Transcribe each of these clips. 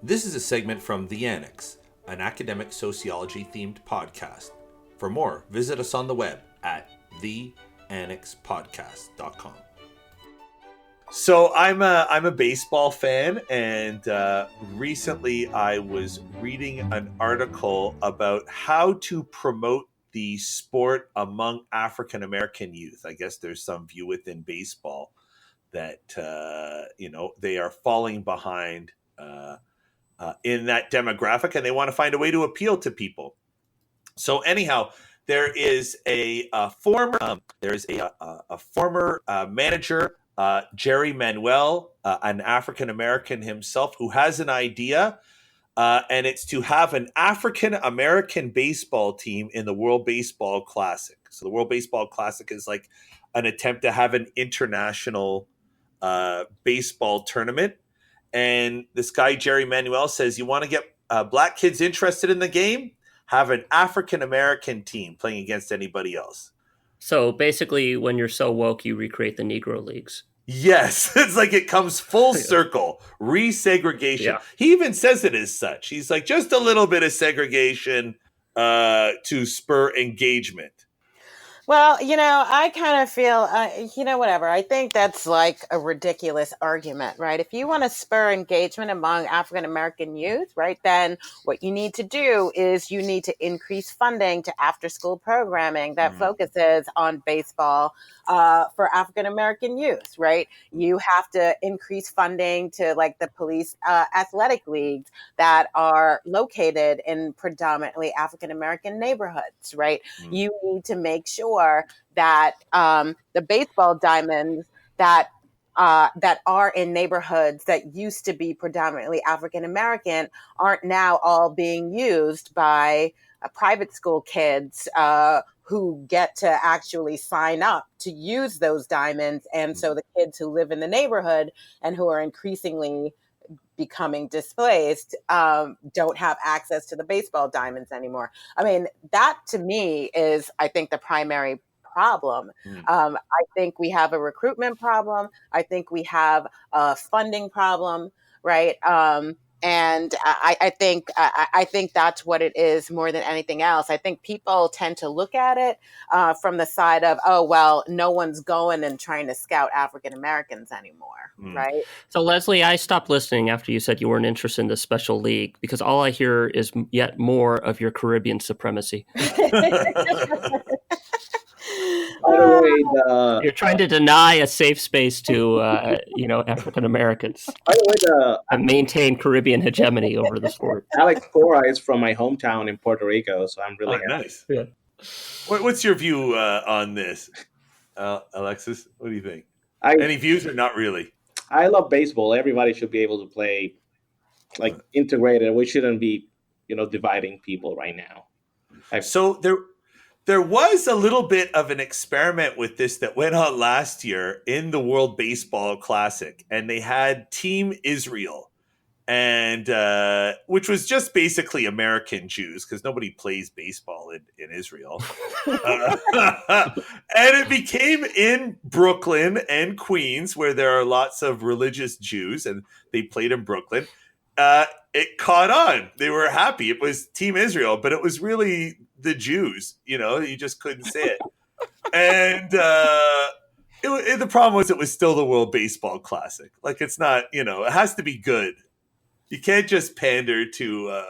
This is a segment from The Annex, an academic sociology-themed podcast. For more, visit us on the web at theannexpodcast.com. So I'm a baseball fan, and recently I was reading an article about how to promote the sport among African American youth. I guess there's some view within baseball that they are falling behind in that demographic, and they want to find a way to appeal to people. So anyhow, there is a former manager, Jerry Manuel, an African American himself, who has an idea, and it's to have an African American baseball team in the World Baseball Classic. So the World Baseball Classic is like an attempt to have an international baseball tournament. And this guy, Jerry Manuel, says, you want to get black kids interested in the game? Have an African American team playing against anybody else. So basically, when you're so woke, you recreate the Negro Leagues. Yes, it's like it comes full circle. Re-segregation. Yeah. He even says it as such. He's like, just a little bit of segregation to spur engagement. Well, I kind of feel, whatever. I think that's like a ridiculous argument, right? If you want to spur engagement among African American youth, right, then what you need to do is you need to increase funding to after-school programming that focuses on baseball for African American youth, right? You have to increase funding to like the police athletic leagues that are located in predominantly African American neighborhoods, right? You need to make sure that the baseball diamonds that are in neighborhoods that used to be predominantly African American aren't now all being used by private school kids who get to actually sign up to use those diamonds. And so the kids who live in the neighborhood and who are increasingly becoming displaced don't have access to the baseball diamonds anymore. I mean, that to me is, I think, the primary problem. I think we have a recruitment problem. I think we have a funding problem, right? And I think that's what it is more than anything else. I think people tend to look at it from the side of, oh, well, no one's going and trying to scout African Americans anymore, right? So, Leslie, I stopped listening after you said you weren't interested in the special league because all I hear is yet more of your Caribbean supremacy. You're trying to deny a safe space to, African Americans and maintain Caribbean hegemony over the sport. Alex Cora is from my hometown in Puerto Rico, so I'm really happy. Nice. Yeah. What's your view on this, Alexis? What do you think? Any views or not really? I love baseball. Everybody should be able to play integrated. We shouldn't be, dividing people right now. So there was a little bit of an experiment with this that went on last year in the World Baseball Classic, and they had Team Israel, and which was just basically American Jews because nobody plays baseball in Israel. And it became in Brooklyn and Queens, where there are lots of religious Jews, and they played in Brooklyn. It caught on. They were happy. It was Team Israel, but it was really the Jews. You just couldn't say it. And the problem was it was still the World Baseball Classic. Like, it's not, it has to be good. You can't just pander to an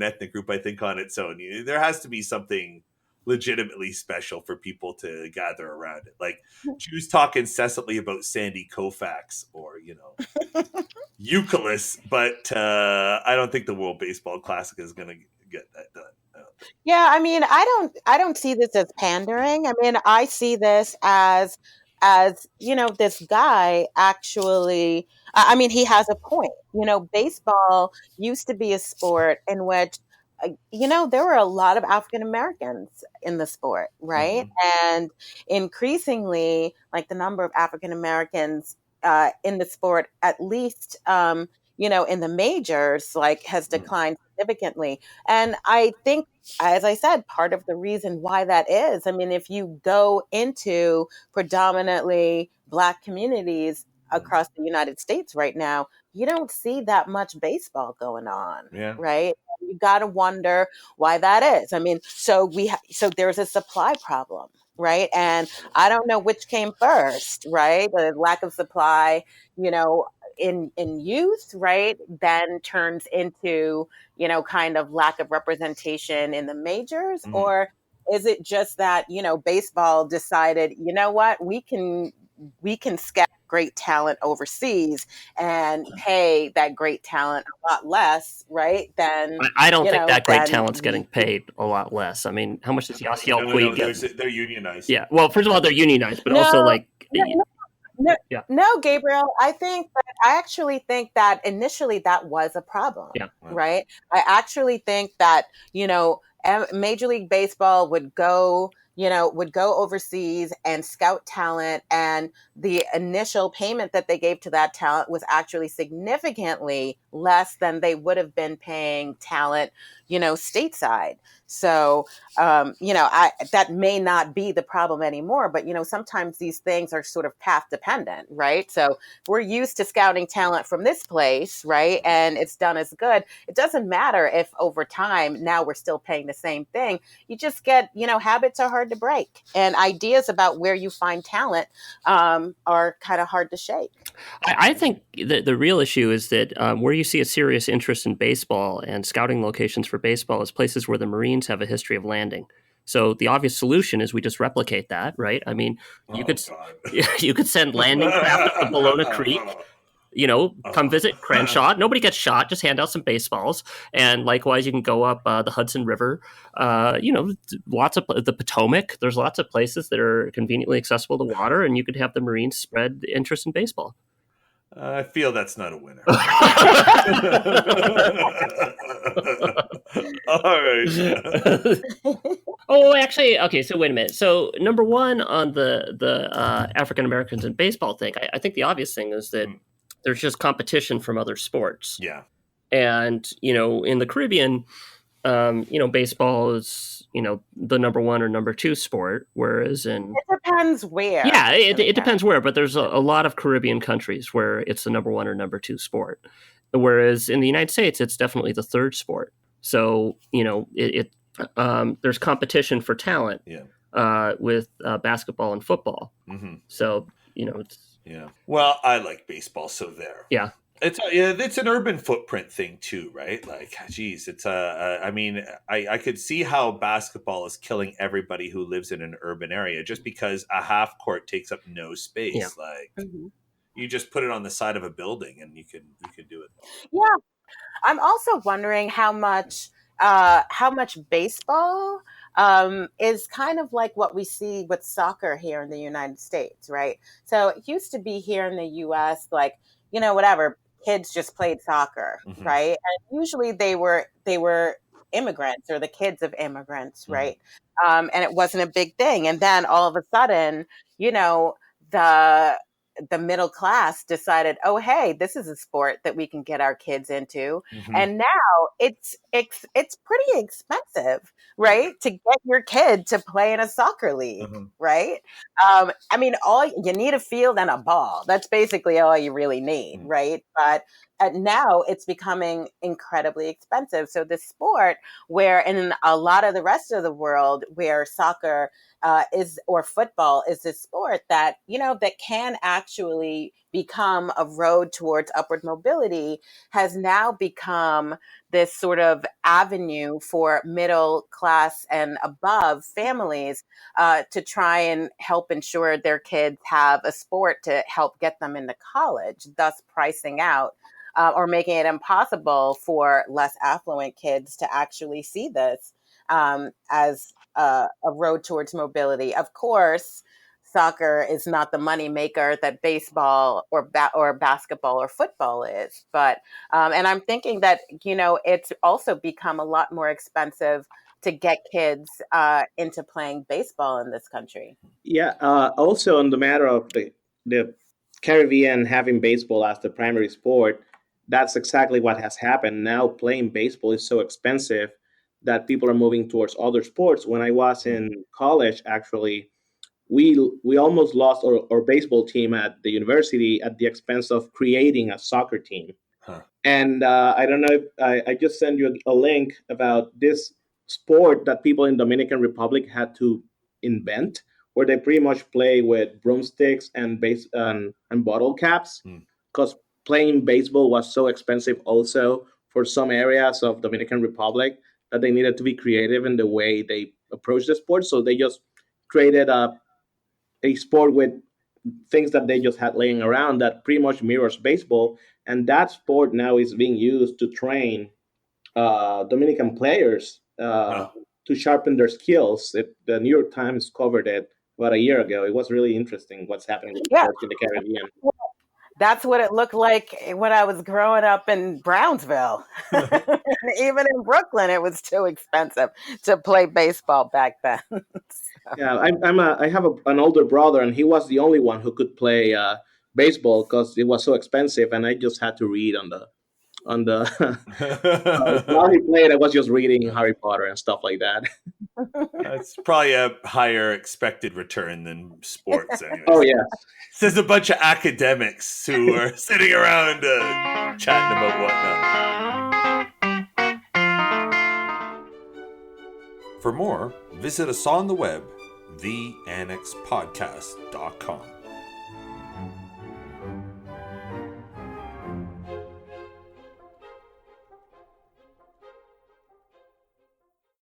ethnic group, I think, on its own. There has to be something legitimately special for people to gather around it. Like, Jews talk incessantly about Sandy Koufax or, Euclid, but I don't think the World Baseball Classic is going to get that done. Yeah, I mean, I don't see this as pandering. I mean, I see this as this guy actually, I mean, he has a point. Baseball used to be a sport in which, there were a lot of African Americans in the sport, right? And increasingly, like, the number of African Americans in the sport, at least, in the majors, has declined significantly. And I think, as I said, part of the reason why that is, I mean, if you go into predominantly Black communities across the United States right now, you don't see that much baseball going on, Yeah. right? You got to wonder why that is. I mean, so there's a supply problem, right? And I don't know which came first, right? The lack of supply, you know, in youth, right? Then turns into, kind of lack of representation in the majors, or is it just that, baseball decided, you know what, we can scout great talent overseas and pay that great talent a lot less, right? Than I don't think that great than talent's getting paid a lot less. I mean, how much does Yasiel No. Puig get? They're unionized. Yeah. Well, first of all, they're unionized, but also no, like, no, no, yeah, no, Gabriel. I actually think that initially that was a problem, yeah. right? I actually think that, Major League Baseball would go overseas and scout talent, and the initial payment that they gave to that talent was actually significantly less than they would have been paying talent, stateside. So, that may not be the problem anymore, but sometimes these things are sort of path dependent, right? So we're used to scouting talent from this place, right? And it's done as good. It doesn't matter if over time now we're still paying the same thing. You just get, habits are hard to break, and ideas about where you find talent are kind of hard to shake. I think the real issue is that where you see a serious interest in baseball and scouting locations for baseball is places where the Marines have a history of landing. So the obvious solution is we just replicate that, right? I mean, you could you could send landing craft up to Bologna Creek, come visit Crenshaw. Nobody gets shot. Just hand out some baseballs. And likewise, you can go up the Hudson River. Lots of the Potomac. There's lots of places that are conveniently accessible to water, and you could have the Marines spread interest in baseball. I feel that's not a winner. All right. Oh, actually, okay. So wait a minute. So number one on the African Americans in baseball thing, I think the obvious thing is that there's just competition from other sports. Yeah. And in the Caribbean, baseball is the number one or number two sport, whereas in It depends where. yeah, it depends where, but there's a lot of Caribbean countries where it's the number one or number two sport, whereas in the United States, it's definitely the third sport. So there's competition for talent with basketball and football. Mm-hmm. So it's Well, I like baseball, so there. Yeah. It's an urban footprint thing too, right? Like, geez, it's I mean, I could see how basketball is killing everybody who lives in an urban area just because a half court takes up no space. Yeah. Like, you just put it on the side of a building and you can do it. Yeah, I'm also wondering how much baseball is kind of like what we see with soccer here in the United States, right? So it used to be here in the U.S. like whatever, kids just played soccer, right? And usually they were immigrants or the kids of immigrants, right? And it wasn't a big thing. And then all of a sudden, the middle class decided, oh, hey, this is a sport that we can get our kids into. And now it's pretty expensive, right? To get your kid to play in a soccer league, right? I mean, all you need a field and a ball. That's basically all you really need, right? But now it's becoming incredibly expensive. So the sport, where in a lot of the rest of the world, where soccer or football is a sport that that can actually become a road towards upward mobility, has now become this sort of avenue for middle class and above families to try and help ensure their kids have a sport to help get them into college, thus pricing out or making it impossible for less affluent kids to actually see this as a road towards mobility. Of course, soccer is not the money maker that baseball or basketball or football is, but and I'm thinking that it's also become a lot more expensive to get kids into playing baseball in this country. Yeah. Also, on the matter of the Caribbean having baseball as the primary sport, that's exactly what has happened. Now, playing baseball is so expensive that people are moving towards other sports. When I was in college, actually, we almost lost our baseball team at the university at the expense of creating a soccer team. Huh. And I don't know if I just sent you a link about this sport that people in Dominican Republic had to invent, where they pretty much play with broomsticks and and bottle caps, Mm. because playing baseball was so expensive also for some areas of Dominican Republic that they needed to be creative in the way they approach the sport. So they just created a sport with things that they just had laying around that pretty much mirrors baseball. And that sport now is being used to train Dominican players Huh. to sharpen their skills. The New York Times covered it about a year ago. It was really interesting what's happening with Yeah, sports in the Caribbean. that's what it looked like when I was growing up in Brownsville. Even in Brooklyn, it was too expensive to play baseball back then. Yeah, I have an older brother, and he was the only one who could play baseball because it was so expensive, and I just had to read on the while he played. I was just reading Harry Potter and stuff like that. That's probably a higher expected return than sports, Oh anyways. yeah. There's a bunch of academics who are sitting around chatting about whatnot. For more, visit us on the web, theannexpodcast.com.